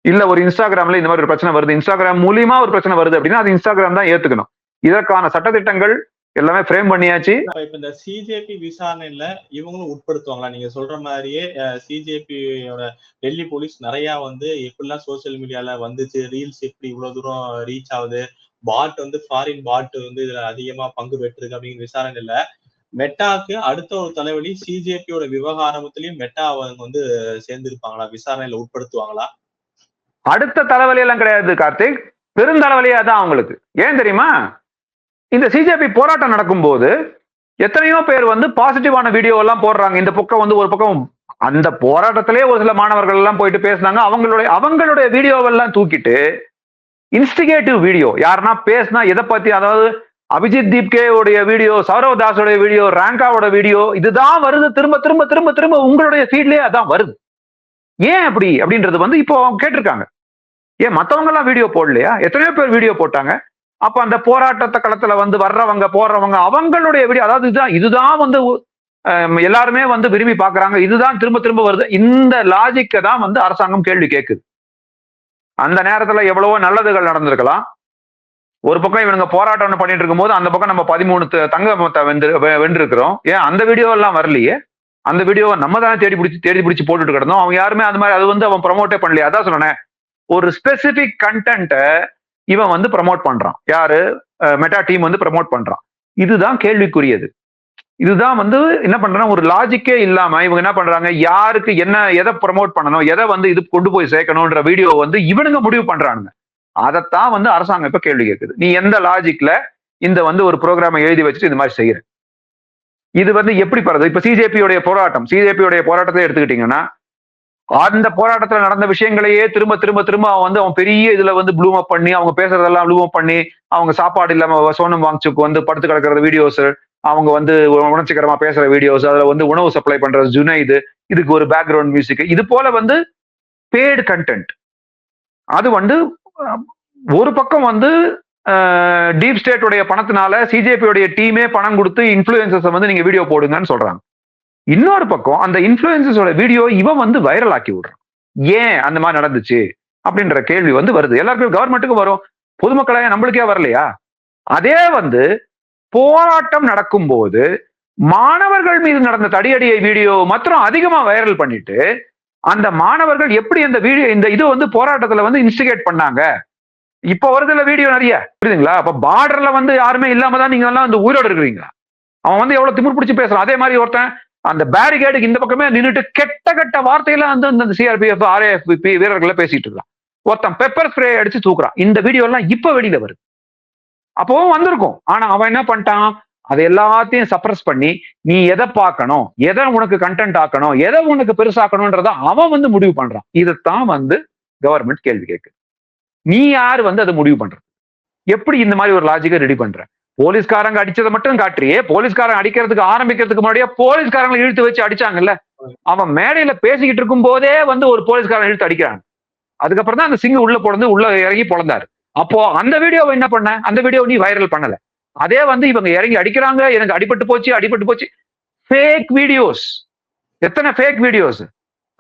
Speaker 2: இல்ல ஒரு இன்ஸ்டாகிராம்ல இந்த மாதிரி ஒரு பிரச்சனை வருது, இன்ஸ்டாகிராம் மூலியமா ஒரு பிரச்சனை வருது அப்படின்னா அது இன்ஸ்டாகிராம் தான் ஏத்துக்கணும். இதற்கான சட்டத்திட்டங்கள் எல்லாமே ஃப்ரேம் பண்ணியாச்சு.
Speaker 1: இப்ப இந்த சிஜேபி விசாரணையில இவங்களும் உட்படுத்துவாங்களா? நீங்க சொல்ற மாதிரியே சிஜேபியோட டெல்லி போலீஸ் நிறைய வந்து எப்படிலாம் சோசியல் மீடியால வந்துச்சு, ரீல்ஸ் எப்படி இவ்வளவு தூரம் ரீச் ஆகுது, பாட் வந்து ஃபாரின் பாட் வந்து இதுல அதிகமா பங்கு பெற்றிருக்கு அப்படிங்கிற விசாரணையில மெட்டாக்கு அடுத்த ஒரு தலைவலி சிஜேபியோட விவகாரத்திலையும் மெட்டா அவங்க வந்து சேர்ந்திருப்பாங்களா, விசாரணையில உட்படுத்துவாங்களா?
Speaker 2: அடுத்த தலைவலி எல்லாம் கிடையாது கார்த்திக், பெருந்தலைவலியா தான் அவங்களுக்கு. ஏன் தெரியுமா? இந்த சிஜேபி போராட்டம் நடக்கும் போது எத்தனையோ பேர் வந்து பாசிட்டிவான வீடியோ எல்லாம் போடுறாங்க. இந்த பக்கம் வந்து ஒரு பக்கம் அந்த போராட்டத்திலே ஒரு சில மாணவர்கள் எல்லாம் போயிட்டு பேசினாங்க. அவங்களுடைய வீடியோவெல்லாம் தூக்கிட்டு இன்ஸ்டிகேட்டிவ் வீடியோ யாருன்னா பேசினா எதை பத்தி, அதாவது அபிஜித் தீப்கே உடைய வீடியோ, சௌரவ் தாஸோட வீடியோ, ரேங்காவோட வீடியோ, இதுதான் வருது திரும்ப திரும்ப திரும்ப திரும்ப உங்களுடைய ஃபீட்லயே அதான் வருது. ஏன் அப்படி அப்படின்றது வந்து இப்போ கேட்டிருக்காங்க. ஏன் மத்தவங்க எல்லாம் வீடியோ போடலையா? எத்தனையோ பேர் வீடியோ போட்டாங்க. அப்ப அந்த போராட்டத்தை களத்துல வந்து வர்றவங்க போடுறவங்க அவங்களுடைய வீடியோ, அதாவது இதுதான் வந்து எல்லாருமே வந்து விரும்பி பாக்குறாங்க, இதுதான் திரும்ப திரும்ப வருது. இந்த லாஜிக்கை தான் வந்து அரசாங்கம் கேள்வி கேட்குது. அந்த நேரத்துல எவ்வளவோ நல்லதுகள் நடந்திருக்கலாம். ஒரு பக்கம் இவனுங்க போராட்டம் பண்ணிட்டு இருக்கும் போது அந்த பக்கம் நம்ம 13 தங்கத்தை வென்றிருக்கிறோம். ஏன் அந்த வீடியோ எல்லாம் வரலையே? அந்த வீடியோவை நம்ம தானே தேடி பிடிச்சி போட்டுட்டு கிடந்தோம். அவங்க யாருமே அது மாதிரி அது வந்து அவன் ப்ரமோட்டே பண்ணலையே. அதான் சொன்னேன், ஒரு ஸ்பெசிபிக் கண்டென்ட்டை இவன் வந்து ப்ரமோட் பண்றான். யாரு? மெட்டா டீம் வந்து ப்ரமோட் பண்றான். இதுதான் கேள்விக்குரியது. இதுதான் வந்து என்ன பண்றாங்க, ஒரு லாஜிக்கே இல்லாம இவங்க என்ன பண்றாங்க, யாருக்கு என்ன எதை ப்ரமோட் பண்ணணும், எதை வந்து இது கொண்டு போய் சேர்க்கணும்ன்ற வீடியோ வந்து இவனுங்க முடிவு பண்றானுங்க. அதைத்தான் வந்து அரசாங்கம் இப்ப கேள்வி கேட்குது. நீ எந்த லாஜிக்ல இந்த வந்து ஒரு ப்ரோக்ராமை எழுதி வச்சுட்டு இந்த மாதிரி செய்யற? இது வந்து எப்படி பண்றது? இப்ப சிஜேபியோடைய போராட்டத்தை எடுத்துக்கிட்டீங்கன்னா அந்த போராட்டத்துல நடந்த விஷயங்களையே திரும்ப திரும்ப திரும்ப அவன் வந்து அவன் பெரிய இதுல வந்து ப்ளூம் அப் பண்ணி அவங்க பேசுறதெல்லாம் ப்ளூம் அப் பண்ணி அவங்க சாப்பாடு இல்லாம சோனம் வாங்சுக்கு வந்து படுத்து கிடக்கிற வீடியோஸ், அவங்க வந்து உணர்ச்சிகரமா பேசுற வீடியோஸ், அதுல வந்து உணவு சப்ளை பண்றது ஜுனைது, இதுக்கு ஒரு பேக்ரவுண்ட் மியூசிக், இது போல வந்து பேய்டு கண்டென்ட். அது வந்து ஒரு பக்கம் வந்து டீப் ஸ்டேட்டுடைய பணத்தினால சிஜேபியோடைய டீமே பணம் கொடுத்து இன்ஃபுளுசர்ஸ் வந்து நீங்க வீடியோ போடுங்கன்னு சொல்றாங்க. இன்னொரு பக்கம் அந்த இன்ஃபுளுசர்ஸோட வீடியோ இவன் வந்து வைரல் ஆக்கி விடுறான். ஏன் அந்த மாதிரி நடந்துச்சு அப்படின்ற கேள்வி வந்து வருது. எல்லாருக்கும் கவர்மெண்ட்டுக்கும் வரும், பொதுமக்களாக நம்மளுக்கே வரலையா? அதே வந்து போராட்டம் நடக்கும் போது மாணவர்கள் மீது நடந்த தடியடியை வீடியோ மாத்திரம் அதிகமா வைரல் பண்ணிட்டு அந்த மாணவர்கள் எப்படி அந்த வீடியோ இந்த இது வந்து போராட்டத்துல வந்து இன்ஸ்டிகேட் பண்ணாங்க இப்ப வருதுல வீடியோ நிறைய, புரியுதுங்களா? அப்ப பார்டர்ல வந்து யாருமே இல்லாம தான் நீங்க எல்லாம் வந்து உயிரோடு இருக்கிறீங்களா? அவன் வந்து எவ்வளவு திமிர் பிடிச்சு பேசுறான். அதே மாதிரி ஒருத்தன் அந்த பேரிகேடுக்கு இந்த பக்கமே நின்றுட்டு கெட்ட கெட்ட வார்த்தையில வந்து இந்த சிஆர்பிஎஃப் ஆர்ஏஎஃப்பி வீரர்களை பேசிட்டு இருக்கான். ஒருத்தன் பெப்பர் ஸ்ப்ரே அடிச்சு தூக்குறான். இந்த வீடியோ எல்லாம் இப்ப வெளியில வருது. அப்பவும் வந்திருக்கும். ஆனா அவன் என்ன பண்ணிட்டான், அதை எல்லாத்தையும் சப்ரஸ் பண்ணி நீ எதை பார்க்கணும், எதை உனக்கு கண்டென்ட் ஆக்கணும், எதை உனக்கு பெருசாக்கணும்ன்றத அவன் வந்து முடிவு பண்றான். இதைத்தான் வந்து கவர்மெண்ட் கேள்வி கேட்கு. நீ யாரு வந்து அதை முடிவு பண்ற? எப்படி இந்த மாதிரி ஒரு லாஜிக்கை ரெடி பண்ற? போலீஸ்காரங்க அடிச்சதை மட்டும் காட்டுறியே, போலீஸ்காரங்க அடிக்கிறதுக்கு ஆரம்பிக்கிறதுக்கு முன்னாடியே போலீஸ்காரங்களை இழுத்து வச்சு அடிச்சாங்கல்ல. அவன் மேடையில பேசிக்கிட்டு இருக்கும் போதே வந்து ஒரு போலீஸ்காரன் இழுத்து அடிக்கிறாங்க. அதுக்கப்புறம் தான் அந்த சிங்கு உள்ள பொழந்து உள்ள இறங்கி பொழந்தாரு. அப்போ அந்த வீடியோவை என்ன பண்ண? அந்த வீடியோ நீ வைரல் பண்ணல. அதே வந்து இவங்க இறங்கி அடிக்கிறாங்க, எனக்கு அடிபட்டு போச்சு. ஃபேக் வீடியோஸ், எத்தனை ஃபேக் வீடியோஸ்.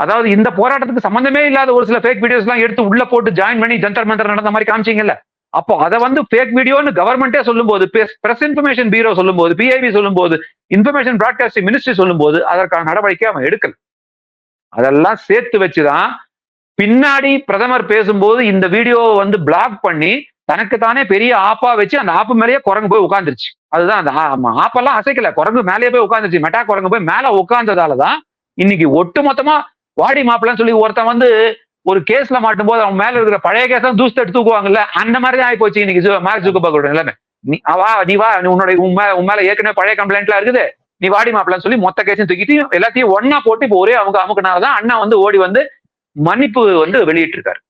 Speaker 2: அதாவது இந்த போராட்டத்துக்கு சம்பந்தமே இல்லாத ஒரு சில ஃபேக் வீடியோஸ் எல்லாம் எடுத்து உள்ள போட்டு ஜாயின் பண்ணி ஜந்தர் மந்தர் நடந்த மாதிரி காமிச்சிங்கல்ல. அப்போ அதை வந்து ஃபேக் வீடியோன்னு கவர்மெண்டே சொல்லும் போது, பிரஸ் இன்ஃபர்மேஷன் பியூரோ சொல்லும் போது, பிஐபி சொல்லும் போது, இன்ஃபர்மேஷன் பிராட்காஸ்டிங் மினிஸ்ட்ரி சொல்லும் போது அதற்கான நடவடிக்கை அவன் எடுக்கல. அதெல்லாம் சேர்த்து வச்சுதான் பின்னாடி பிரதமர் பேசும்போது இந்த வீடியோவை வந்து பிளாக் பண்ணி தனக்கு தானே பெரிய ஆப்பா வச்சு அந்த ஆப்பு மேலேயே குரங்கு போய் உட்காந்துருச்சு. அதுதான் அந்த ஆப்பெல்லாம் அசைக்கல, குரங்கு மேலேயே போய் உட்காந்துருச்சு. மெட்டா குரங்கு போய் மேல உட்கார்ந்ததாலதான் இன்னைக்கு ஒட்டு மொத்தமா வாடி மாப்பிள்ளன்னு சொல்லி ஒருத்தன் வந்து ஒரு கேஸ்ல மாட்டும் போது அவன் மேல இருக்கிற பழைய கேஸ் தூசி எடுத்து தூக்குவாங்கல்ல, அந்த மாதிரிதான் ஆகி போச்சு இன்னைக்கு மார்க் ஜுக்கர்பர்க் எல்லாமே. நீ வா உன்னோட உன் மேல ஏற்கனவே பழைய கம்ப்ளைண்ட்லாம் இருக்குது, நீ வாடி மாப்பிள்ளன்னு சொல்லி மொத்த கேஸையும் தூக்கிட்டு எல்லாத்தையும் ஒன்னா போட்டு இப்போ ஒரே அமுக்குனாலதான் அண்ணா வந்து ஓடி வந்து மன்னிப்பு வந்து வெளியிட்டு இருக்காரு.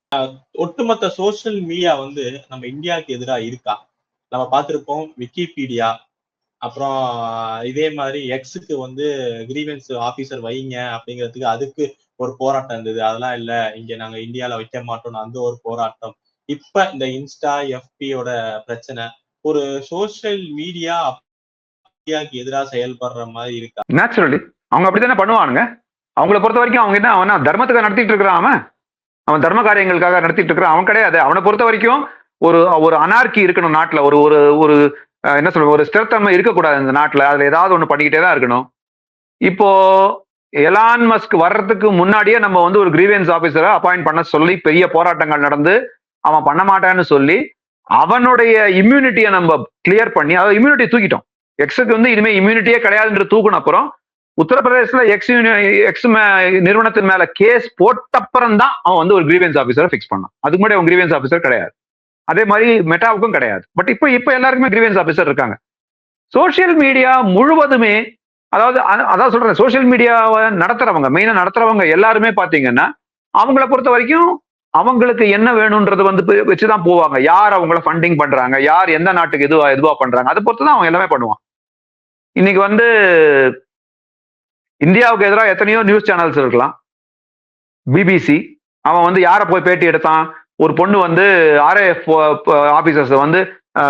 Speaker 1: ஒட்டுமொத்த சோசியல் மீடியா வந்து நம்ம இந்தியாவுக்கு எதிராக இருக்கா? நம்ம பார்த்திருப்போம் விக்கிபீடியா, அப்புறம் இதே மாதிரி எக்ஸுக்கு வந்து கிரீவன்ஸ் ஆபீசர் வைங்க அப்படிங்கிறதுக்கு அதுக்கு ஒரு போராட்டம் இருந்தது. அதெல்லாம் இல்ல, இங்க நாங்க இந்தியால வைக்க மாட்டோம், அந்த ஒரு போராட்டம். இப்ப இந்த இன்ஸ்டா எஃபியோட பிரச்சனை, ஒரு சோசியல் மீடியா இந்தியாவுக்கு எதிராக செயல்படுற மாதிரி இருக்கா?
Speaker 2: நேச்சுரலி அவங்க அப்படித்தானே பண்ணுவானுங்க. அவங்களை பொறுத்த வரைக்கும் அவங்க என்ன, அவன் தர்மத்துக்காக நடத்திட்டு இருக்கிறான், அவன் தர்ம காரியங்களுக்காக நடத்திட்டு இருக்கிறான், அவன் கிடையாது. அவனை பொறுத்த வரைக்கும் ஒரு அனார்கி இருக்கணும் நாட்டுல, ஒரு ஒரு என்ன சொல்ற, ஒரு ஸ்திரத்தன்மை இருக்கக்கூடாது இந்த நாட்டுல. அதுல ஏதாவது ஒண்ணு பண்ணிக்கிட்டே தான் இருக்கணும். இப்போ எலான் மஸ்க் வர்றதுக்கு முன்னாடியே நம்ம வந்து ஒரு கிரீவன்ஸ் ஆபீசரை அப்பாயிண்ட் பண்ண சொல்லி பெரிய போராட்டங்கள் நடந்து அவன் பண்ண மாட்டான்னு சொல்லி அவனுடைய இம்யூனிட்டியை நம்ம கிளியர் பண்ணி, அதாவது இம்யூனிட்டி தூக்கிட்டோம். எக்ஸுக்கு வந்து இனிமே இம்யூனிட்டியே கிடையாதுன்ற தூக்குன அப்புறம் உத்தரப்பிரதேசல எக்ஸ் நிறுவனத்தின் மேல கேஸ் போட்டப்புறம் தான் அவன் வந்து ஒரு கிரீவன்ஸ் ஆபீசரை பிக்ஸ் பண்ணான். அதுக்கு முன்னாடி அவன் கிரீவன்ஸ் ஆபீசர் கிடையாது. அதே மாதிரி மெட்டாவுக்கும் கிடையாது. பட் இப்ப எல்லாருக்குமே கிரீவன்ஸ் ஆபீசர் இருக்காங்க. சோசியல் மீடியா முழுவதுமே, அதான் சொல்றேன், சோசியல் மீடியாவை நடத்துறவங்க, மெயினா நடத்துறவங்க எல்லாருமே பாத்தீங்கன்னா அவங்கள பொறுத்த வரைக்கும் அவங்களுக்கு என்ன வேணும்ன்றது வந்து வச்சுதான் போவாங்க. யார் அவங்கள ஃபண்டிங் பண்றாங்க, யார் எந்த நாட்டுக்கு எதுவா பண்றாங்க, அதை பொறுத்துதான் அவங்க எல்லாமே பண்ணுவான். இன்னைக்கு வந்து இந்தியாவுக்கு எதிராக எத்தனையோ நியூஸ் சேனல்ஸ் இருக்கலாம். பிபிசி அவன் வந்து யாரை போய் பேட்டி எடுத்தான், ஒரு பொண்ணு வந்து ஆர்ஏஎஃப் ஆபீசர்ஸ் வந்து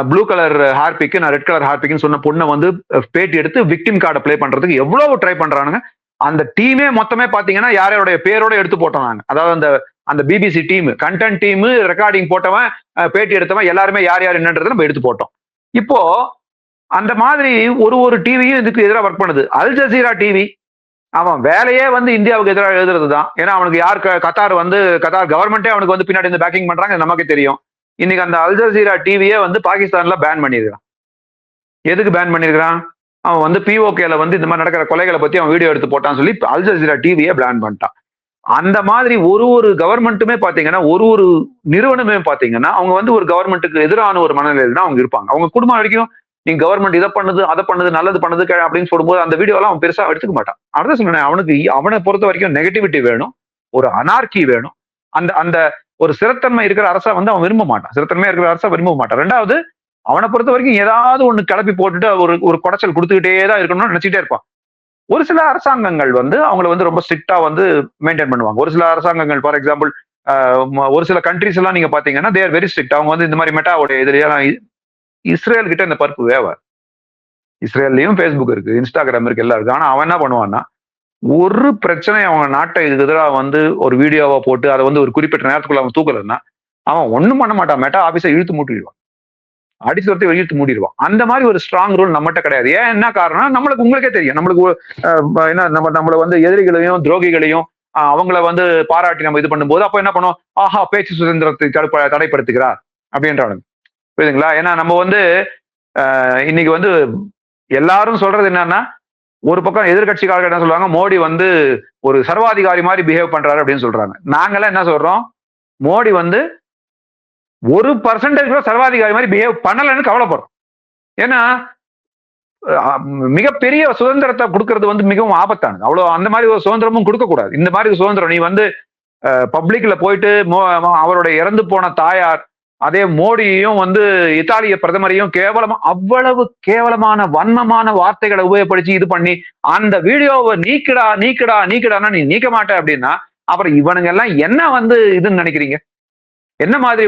Speaker 2: ப்ளூ கலர் ஹார்பிக்கு நான் ரெட் கலர் ஹார்பிக்குன்னு சொன்ன பொண்ணை வந்து பேட்டி எடுத்து விக்டிம் கார்டை பிளே பண்றதுக்கு எவ்வளவு ட்ரை பண்றானுங்க. அந்த டீமே மொத்தமே பாத்தீங்கன்னா யாரோடைய பேரோட எடுத்து போட்டாங்க. அதாவது அந்த BBC team, content team, recording போட்டவன், பேட்டி எடுத்தவன் எல்லாருமே யார் யார் என்னன்றதை நம்ம எடுத்து போட்டோம். இப்போ அந்த மாதிரி ஒரு டிவியும் இதுக்கு எதிராக ஒர்க் பண்ணுது. அல் ஜசீரா டிவி அவன் வேலையே வந்து இந்தியாவுக்கு எதிராக எழுதுறது தான். ஏன்னா அவனுக்கு யார் கத்தார் கவர்மெண்டே அவனுக்கு வந்து பின்னாடி இந்த பேக்கிங் பண்றாங்க, நமக்கு தெரியும். இன்னைக்கு அந்த அல் ஜசீரா டிவியே வந்து பாகிஸ்தான்ல பேன் பண்ணிருக்கான். எதுக்கு பேன் பண்ணிருக்கான்? அவன் வந்து பிஓகேல வந்து இந்த மாதிரி நடக்கிற கொலைகளை பத்தி அவன் வீடியோ எடுத்து போட்டான்னு சொல்லி அல் ஜசீரா டிவியே பேன் பண்ணிட்டான். அந்த மாதிரி ஒரு கவர்மெண்ட்டுமே பாத்தீங்கன்னா, ஒரு நிறுவனமே பாத்தீங்கன்னா அவங்க வந்து ஒரு கவர்மெண்ட்டுக்கு எதிரான ஒரு மனநிலையில தான் அவங்க இருப்பாங்க. அவங்க குடும்பம் வரைக்கும் நீங்க கவர்மெண்ட் இதை பண்ணுது, அதை பண்ணுது, நல்லது பண்ணுது அப்படின்னு சொல்லும்போது அந்த வீடியோலாம் அவன் பெருசா எடுத்துக்க மாட்டான். அதான் சொன்னேன், அவனை பொறுத்த வரைக்கும் நெகட்டிவிட்டி வேணும், ஒரு அனார்கி வேணும். அந்த ஒரு சிறத்தன்மை இருக்கிற அரசா வந்து அவன் விரும்ப மாட்டான். சிறத்தன்மையா இருக்கிற அரசா விரும்ப மாட்டான். ரெண்டாவது, அவனை பொறுத்த வரைக்கும் ஏதாவது ஒண்ணு கிளப்பி போட்டுட்டு ஒரு குடைச்சல் கொடுத்துக்கிட்டே தான் இருக்கணும்னு நினைச்சிட்டே இருப்பான். ஒரு சில அரசாங்கங்கள் வந்து அவங்களை வந்து ரொம்ப ஸ்ட்ரிக்டா வந்து மெயின்டைன் பண்ணுவாங்க. ஒரு சில அரசாங்கங்கள், ஃபார் எக்ஸாம்பிள் ஒரு சில கண்ட்ரிஸ் எல்லாம் நீங்க பாத்தீங்கன்னா தேர் வெரி ஸ்ட்ரிக்ட். அவங்க வந்து இந்த மாதிரி மெட்டாவோட எதிரியா இஸ்ரேல் கிட்ட இந்த பருப்பு வேவாது. இஸ்ரேல்லயும் ஃபேஸ்புக் இருக்கு, இன்ஸ்டாகிராம் இருக்கு, எல்லாம் இருக்கு. ஆனா அவன் என்ன பண்ணுவான்னா, ஒரு பிரச்சனை அவங்க நாட்டை இதுக்கு எதிராக வந்து ஒரு வீடியோவா போட்டு அதை வந்து ஒரு குறிப்பிட்ட நேரத்துக்குள்ள அவன் தூக்கலன்னா அவன் ஒண்ணும் பண்ண மாட்டான். மெட்டா ஆபீஸை இழுத்து மூட்டிடுவான், அடிச்சு வரத்தை இழுத்து மூடிடுவான். அந்த மாதிரி ஒரு ஸ்ட்ராங் ரூல் நம்மகிட்ட கிடையாது. ஏன் என்ன காரணம், நம்மளுக்கு உங்களுக்கே தெரியும், நம்மளுக்கு என்ன நம்மள வந்து எதிரிகளையும் துரோகிகளையும் அவங்கள வந்து பாராட்டி நம்ம இது பண்ணும்போது அப்ப என்ன பண்ணுவோம், ஆஹா பேச்சு சுதந்திரத்தை தடைப்படுத்துகிறார் அப்படின்றாங்க. புரியுதுங்களா? ஏன்னா நம்ம வந்து இன்னைக்கு வந்து எல்லாரும் சொல்றது என்னன்னா, ஒரு பக்கம் எதிர்கட்சிக்காரர்கள் என்ன சொல்லுவாங்க, மோடி வந்து ஒரு சர்வாதிகாரி மாதிரி பிஹேவ் பண்றாரு அப்படின்னு சொல்றாங்க. நாங்கெல்லாம் என்ன சொல்றோம், மோடி வந்து 1% கூட சர்வாதிகாரி மாதிரி பிஹேவ் பண்ணலன்னு கவலைப்படுறோம். ஏன்னா மிகப்பெரிய சுதந்திரத்தை கொடுக்கறது வந்து மிகவும் ஆபத்தானது. அவ்வளவு அந்த மாதிரி ஒரு சுதந்திரமும் கொடுக்க கூடாது. இந்த மாதிரி சுதந்திரம் நீ வந்து பப்ளிக்ல போயிட்டு அவருடைய இறந்து போன தாயார் அதே மோடியையும் வந்து இத்தாலிய பிரதமரையும் அவ்வளவு கேவலமான வன்மமான வார்த்தைகளை உபயோகப்படுத்தி இது பண்ணி அந்த வீடியோவை நீக்கிடான்னா நீ நீக்க மாட்ட அப்படின்னா அப்புறம் இவனுங்க எல்லாம் என்ன வந்து இதுன்னு நினைக்கிறீங்க? என்ன மாதிரி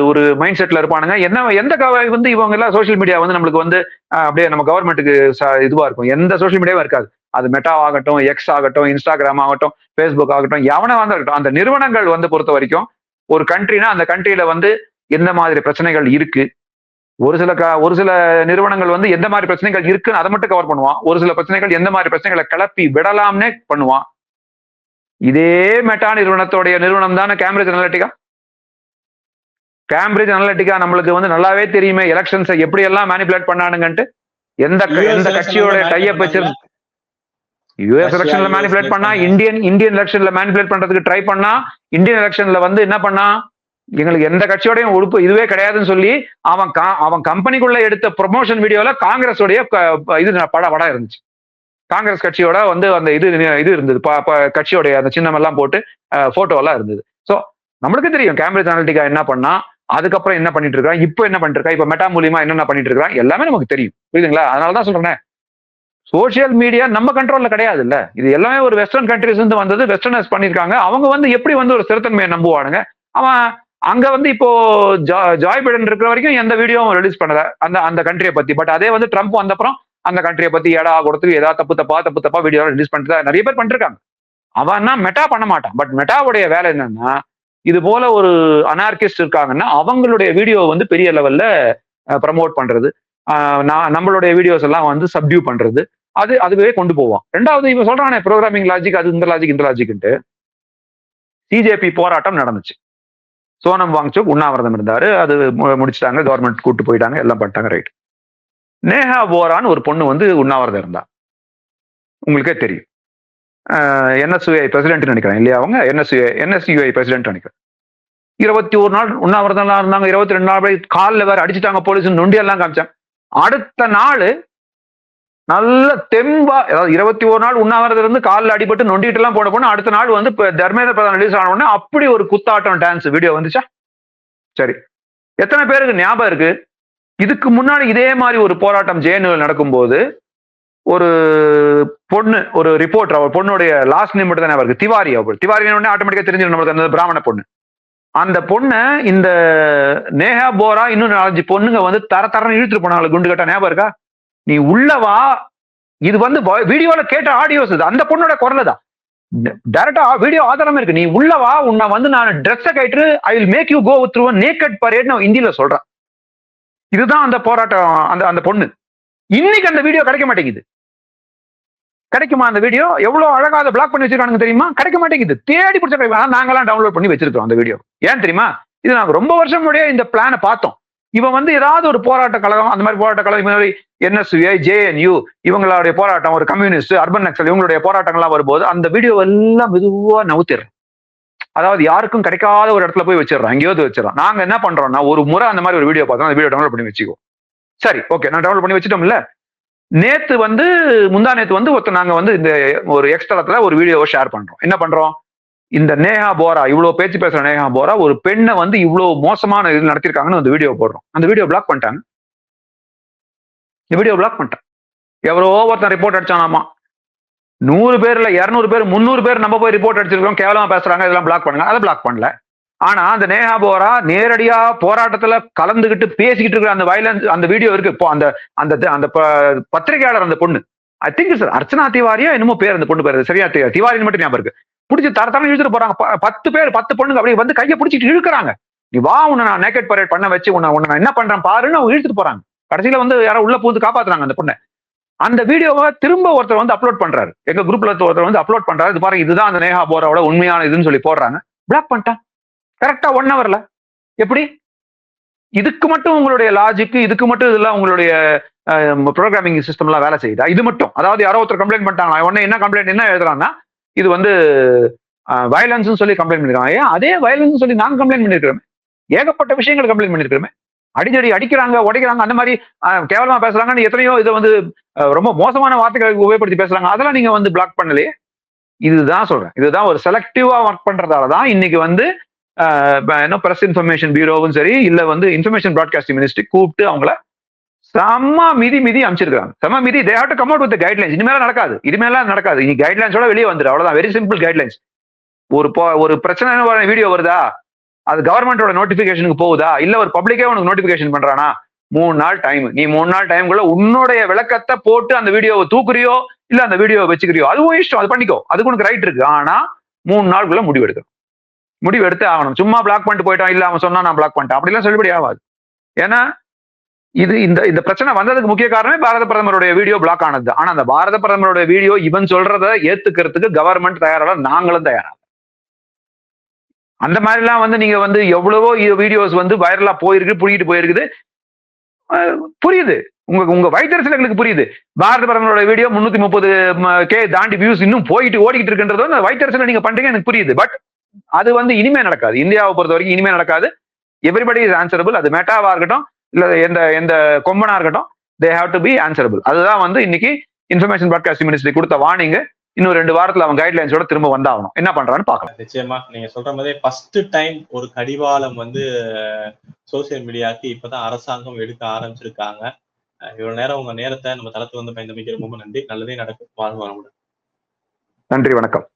Speaker 2: ஒரு மைண்ட் செட்ல இருப்பானுங்க? எந்த வந்து இவங்க எல்லாம் சோசியல் மீடியா வந்து நம்மளுக்கு வந்து அப்படியே நம்ம கவர்மெண்ட்டுக்கு இதுவா இருக்கும். எந்த சோசியல் மீடியாவும் இருக்காது. அது மெட்டா ஆகட்டும், எக்ஸ் ஆகட்டும், இன்ஸ்டாகிராம் ஆகட்டும், ஃபேஸ்புக் ஆகட்டும், எவனை வந்து இருக்கட்டும், அந்த நிறுவனங்கள் வந்து பொறுத்த வரைக்கும் ஒரு கண்ட்ரினா அந்த கண்ட்ரியில வந்து எந்த மாதிரி பிரச்சனைகள் இருக்கு, ஒரு சில நிறுவனங்கள் வந்து எந்த மாதிரி பிரச்சனைகள் இருக்குன்னு அதை மட்டும் கவர் பண்ணுவான். ஒரு சில பிரச்சனைகள் எந்த மாதிரி பிரச்சனைகளை கிளப்பி விடலாம்னே பண்ணுவான். இதே மெட்டா நிறுவனம் தானே கேம்பிரிட்ஜ் அனலிட்டிகா நம்மளுக்கு வந்து நல்லாவே தெரியுமே எலெக்ஷன்ஸை எப்படி எல்லாம் மேனிபுலேட் பண்ணானுங்கன்ட்டு. எந்த கட்சியோட டைப் வச்சிருந்து யுஎஸ் எலெக்ஷன்ல மேனிபுலேட் பண்ணா, இந்தியன் எலெக்ஷன்ல மேனிபுலேட் பண்றதுக்கு ட்ரை பண்ணா, இந்தியன் எலெக்ஷன்ல வந்து என்ன பண்ணா, எங்களுக்கு எந்த கட்சியோடையும் உறுப்பு இதுவே கிடையாதுன்னு சொல்லி அவன் கம்பெனிக்குள்ள எடுத்த ப்ரொமோஷன் வீடியோல காங்கிரஸோடைய இது படம் இருந்துச்சு. காங்கிரஸ் கட்சியோட வந்து அந்த இது இருந்தது, கட்சியோடைய அந்த சின்னம் எல்லாம் போட்டு போட்டோ எல்லாம் இருந்தது. சோ நம்மளுக்கு தெரியும் கேம்பிரிட்ஜ் அனலிட்டிகா என்ன பண்ணா, அதுக்கப்புறம் என்ன பண்ணிட்டு இருக்கா, இப்போ என்ன பண்ணிட்டு இருக்கா, இப்ப மெட்டா மூலியமா என்னென்ன பண்ணிட்டு இருக்கா, எல்லாமே நமக்கு தெரியும். புரியுதுங்களா? அதனாலதான் சொல்றேன், சோசியல் மீடியா நம்ம கண்ட்ரோல்ல கிடையாது இல்ல. இது எல்லாமே ஒரு வெஸ்டர்ன் கண்ட்ரிஸ் இருந்து வந்தது, வெஸ்டர்னர்ஸ் பண்ணிருக்காங்க. அவங்க வந்து எப்படி வந்து ஒரு ஸ்திரத்தன்மையை நம்புவானுங்க. அவன் அங்க வந்து இப்போ ஜாய் பைடன் இருக்கிற வரைக்கும் எந்த வீடியோவும் ரிலீஸ் பண்ணல அந்த கண்ட்ரியை பத்தி. பட் அதே வந்து ட்ரம்ப் வந்தப்புறம் அந்த கண்ட்ரியை பத்தி ஏடா கொடுத்து ஏதாவது தப்பு தப்பா வீடியோ ரிலீஸ் பண்ணிட்டு நிறைய பேர் பண்ணிருக்காங்க. அவன் மெட்டா பண்ண மாட்டான். பட் மெட்டாவுடைய வேலை என்னன்னா, இது போல ஒரு அனார்கிஸ்ட் இருக்காங்கன்னா அவங்களுடைய வீடியோ வந்து பெரிய லெவல்ல ப்ரமோட் பண்றது, நம்மளுடைய வீடியோஸ் எல்லாம் வந்து சப்டியூ பண்றது, அதுவே கொண்டு போவான். ரெண்டாவது இவன் சொல்றானே ப்ரோக்ராமிங் லாஜிக், அது இந்த லாஜிக்ன்ட்டு. சிஜேபி போராட்டம் நடந்துச்சு, சோனம் வாங்சுக் உண்ணாவிரதம் இருந்தாரு, அது முடிச்சுட்டாங்க, கவர்மெண்ட் கூட்டு போயிட்டாங்க, எல்லாம் பண்ணிட்டாங்க, ரைட். நேஹா போரான்னு ஒரு பொண்ணு வந்து உண்ணாவிரதம் இருந்தா, உங்களுக்கே தெரியும். என்எஸ்யூஐ பிரசிடென்ட் நினைக்கிறேன் இல்லையா, அவங்க என்எஸ்யூஐ பிரசிடென்ட் நினைக்கிறேன். 21 நாள் உண்ணாவிரதம் இருந்தாங்க. 22 நாள் காலில் வேற அடிச்சுட்டாங்க போலீஸ், நொண்டி எல்லாம் காமிச்சாங்க. அடுத்த நாள் நல்ல தெம்பா, அதாவது 21 நாள் உண்ணாவிரதம் இருந்து காலில் அடிபட்டு நொண்டிட்டு எல்லாம் போன அடுத்த நாள் வந்து தர்மேந்திர பிரதான் ரிலீஸ் ஆன உடனே அப்படி ஒரு குத்தாட்டம் டான்ஸ் வீடியோ வந்துச்சா. சரி, எத்தனை பேருக்கு ஞாபகம் இருக்கு, இதுக்கு முன்னாடி இதே மாதிரி ஒரு போராட்டம் ஜேஎன்யூல நடக்கும்போது ஒரு பொண்ணு, ஒரு ரிப்போர்ட்டர், அவர் பொண்ணுடைய லாஸ்ட் நேம் மட்டும் தானே அவருக்கு, திவாரி. திவாரி ஆட்டோமேட்டிக்கா தெரிஞ்சிடும் நம்மளுக்கு, அந்த பிராமண பொண்ணு. அந்த பொண்ணை இந்த நேஹா போரா இன்னும் 4-5 பொண்ணுங்க வந்து தரன்னு இழுத்துட்டு போனாங்க குண்டு கட்ட. ஞாபகம் இருக்கா? நீ உள்ளவா, இது வந்து வீடியோல கேட்ட ஆடியோஸ், அந்த பொண்ணோட குரல் தான், டைரக்டா வீடியோ ஆதாரமே இருக்கு. நீ உள்ளவா, உன்னை வந்து நான் ட்ரெஸ்ஸை கைட்டு I will make you go through naked parade நான் இந்தியில சொல்றேன். இதுதான் அந்த போராட்டம். அந்த பொண்ணு இன்னைக்கு அந்த வீடியோ கிடைக்க மாட்டேங்குது. கிடைக்குமா அந்த வீடியோ? எவ்வளவு அழகா அதை பிளாக் பண்ணி வச்சிருக்காங்க தெரியுமா? கிடைக்க மாட்டேங்குது, தேடி பிடிச்ச கிடைக்கும். நாங்கெல்லாம் டவுன்லோட் பண்ணி வச்சிருக்கோம் அந்த வீடியோ. ஏன் தெரியுமா? இது நாங்க ரொம்ப வருஷம் முன்னாடியே இந்த பிளானை பார்த்தோம். இவன் வந்து ஏதாவது ஒரு போராட்ட கழகம், அந்த மாதிரி போராட்ட கழகம், என்எஸ்யூஐ, ஜேஎன்யூ, இவங்களுடைய போராட்டம், ஒரு கம்யூனிஸ்ட், அர்பன் நக்சல், இவங்களுடைய போராட்டங்கள்லாம் வரும்போது அந்த வீடியோ எல்லாம் மெதுவா நவுத்திடுறோம். அதாவது யாருக்கும் கிடைக்காத ஒரு இடத்துல போய் வச்சிடறோம், எங்கேயாவது வச்சிடறோம். நாங்க என்ன பண்றோம்னா, ஒரு முறை அந்த மாதிரி ஒரு வீடியோ பார்த்தோம், அந்த வீடியோ டவுன்லோட் பண்ணி வச்சுக்கோ. சரி, ஓகே, நான் டவுன்லோட் பண்ணி வச்சுட்டோம்ல. நேத்து வந்து முந்தா நேத்து வந்து நாங்க வந்து இந்த ஒரு எக்ஸ் தளத்துல ஒரு வீடியோவை ஷேர் பண்றோம். என்ன பண்றோம், இந்த நேஹா போரா, இவ்வளவு பேச்சு பேசுற நேஹா போரா ஒரு பெண்ணை வந்து இவ்வளவு மோசமான இது நடத்திருக்காங்கன்னு அந்த வீடியோ போடுறோம். அந்த வீடியோ பிளாக் பண்ணிட்டாங்க. இந்த வீடியோ பிளாக் பண்ணிட்டான். எவ்வளோ ஒருத்தன் ரிப்போர்ட் அடிச்சானாமா, 100 பேர்ல 200 பேர் 300 பேர் நம்ம போய் ரிப்போர்ட் அடிச்சிருக்கோம், கேவலமா பேசுறாங்க, இதெல்லாம் பிளாக் பண்ணுங்க. அதை பிளாக் பண்ணல. ஆனா அந்த நேஹா போரா நேரடியா போராட்டத்துல கலந்துகிட்டு பேசிக்கிட்டு இருக்கிற அந்த வயலன்ஸ் அந்த வீடியோ இருக்கு. இப்போ அந்த அந்த அந்த பத்திரிகையாளர் அந்த பொண்ணு ஐ திங்க் சார் அர்ச்சனா திவாரியா என்னமோ பேர் அந்த பொண்ணு பேரு சரியா திவாரின்னு மட்டும் ஞாபகம் இருக்கு. பிடிச்சி தரத்தான இழுத்துட்டு போறாங்க. 10 பேர் 10 பொண்ணுங்க அப்படியே வந்து கையை பிடிச்சிட்டு இழுக்கிறாங்க. நீ வா உன்னை நான் நேக்கெட் பரேட் பண்ண வச்சு உன்னை நான் என்ன பண்றேன் பாருன்னு அவங்க இழுத்துட்டு போறாங்க. கடைசியில வந்து யாரோ உள்ள பூந்து காப்பாத்துறாங்க அந்த பொண்ணை. அந்த வீடியோவை திரும்ப ஒருத்தர் வந்து அப்லோட் பண்றாரு. எங்க குரூப்ல ஒருத்தர் வந்து அப்லோட் பண்றாரு. இது பாருங்க இதுதான் அந்த நேஹா போராவோட உண்மையான இதுன்னு சொல்லி போடுறாங்க. பிளாக் பண்ணிட்டான். கரெக்டா 1 ஹவர்ல. எப்படி இதுக்கு மட்டும் உங்களுடைய லாஜிக், இதுக்கு மட்டும் இதெல்லாம் உங்களுடைய ப்ரோக்ராமிங் சிஸ்டம் எல்லாம் வேலை செய்யுதா? இது மட்டும் அதாவது யாரோ ஒருத்தர் கம்ப்ளைண்ட் பண்ணிட்டாங்க. உடனே என்ன கம்ப்ளைண்ட் என்ன எழுதுறாங்கன்னா இது வந்து வயலன்ஸ் சொல்லி கம்ப்ளைண்ட் பண்ணிருக்காங்க. ஏன் அதே வயலன்ஸ் சொல்லி நாங்க கம்ப்ளைண்ட் பண்ணிருக்கிறோம். ஏகப்பட்ட விஷயங்கள் கம்ப்ளைண்ட் பண்ணிருக்கிறோமே. அடிக்கடி அடிக்கிறாங்க, உடைக்கிறாங்க, அந்த மாதிரி கேவலமா பேசுறாங்கன்னு எத்தனையோ இதை வந்து ரொம்ப மோசமான வார்த்தைகளை உபயோகப்படுத்தி பேசுறாங்க. அதெல்லாம் நீங்க வந்து பிளாக் பண்ணலையே. இதுதான் சொல்றேன். இதுதான் ஒரு செலக்டிவா ஒர்க் பண்றதாலதான் இன்னைக்கு வந்து என்ன பிரஸ் இன்ஃபர்மேஷன் பியூரோவும் சரி இல்ல வந்து இன்ஃபர்மேஷன் பிராட்காஸ்டிங் மினிஸ்ட்ரி கூப்பிட்டு அவங்கள செம்ம மிதி அமைச்சிருக்காங்க. செம்ம மிதி தே have to come out with guidelines. இனிமேல நடக்காது. இனிமேல நடக்காது. இனி கைட்லைன்ஸோட வெளியே வந்துரு. அவ்வளவுதான். Very simple guidelines. ஒரு பிரச்சனை வீடியோ வருதா, அது கவர்மெண்டோட நோட்டிபிகேஷனுக்கு போகுதா, இல்ல ஒரு பப்ளிக்கே உனக்கு நோட்டிபிகேஷன் பண்றானா, 3 நாள் டைம். நீ 3 நாள் டைம்குள்ள உன்னுடைய விளக்கத்தை போட்டு அந்த வீடியோவை தூக்குறியோ இல்ல அந்த வீடியோவை வச்சுக்கிறியோ அதுவும் இஷ்டம். அது பண்ணிக்கோ. அதுக்கு உனக்கு ரைட் இருக்கு. ஆனா 3 நாளுக்குள்ள முடிவு எடுக்கணும். முடிவு எடுத்து ஆகணும். சும்மா பிளாக் பண்ணிட்டு போயிட்டான், இல்ல அவன் சொன்னா நான் பிளாக் பண்ணிட்டேன் அப்படிலாம் செல்லுபடி ஆகாது. ஏன்னா இது இந்த பிரச்சனை வந்ததுக்கு முக்கிய காரணமே பாரத பிரதமருடைய வீடியோ பிளாக் ஆனது. ஆனா அந்த பாரத பிரதமருடைய வீடியோ இவன் சொல்றதை ஏத்துக்கிறதுக்கு கவர்மெண்ட் தயாரா, நாங்களும் தயாரா. அந்த மாதிரி எல்லாம் வந்து நீங்க வந்து எவ்வளவோ வீடியோஸ் வந்து வைரலா போயிருக்கு, புடிக்கிட்டு போயிருக்குது. புரியுது. உங்க வைத்தறிச்சலுக்கு புரியுது. பாரத பிரதமரோட வீடியோ 330K தாண்டி வியூஸ் இன்னும் ஓடிக்கிட்டு இருக்குன்றது வந்து வைத்தறிச்சல நீங்க பண்றீங்க எனக்கு புரியுது. பட் அது வந்து இனிமே நடக்காது. இந்தியாவை பொறுத்த வரைக்கும் இனிமே நடக்காது. Everybody is answerable. அது மெட்டாவா இருக்கட்டும் இல்ல எந்த கொம்பனா இருக்கட்டும், they have to be answerable. அதுதான் வந்து இன்னைக்கு இன்ஃபர்மேஷன் பிராட்காஸ்டிங் மினிஸ்ட்ரி கொடுத்த வார்னிங். இன்னும் 2 வாரத்துல அவன் கைட்லைன்ஸோட திரும்ப வந்தாகணும். என்ன பண்றான்னு பாக்கலாம்.
Speaker 1: நிச்சயமா நீங்க சொல்ற மாதிரி ஃபர்ஸ்ட் டைம் ஒரு கடிவாளம் வந்து சோசியல் மீடியாவுக்கு இப்பதான் அரசாங்கம் எடுக்க ஆரம்பிச்சிருக்காங்க. இவ்வளவு நேரம் உங்க நேரத்தை நம்ம தளத்துல வந்து பயந்தமைக்கு ரொம்ப நன்றி. நல்லதே நடக்கும். வாழ்க வளமுடன்.
Speaker 2: நன்றி, வணக்கம்.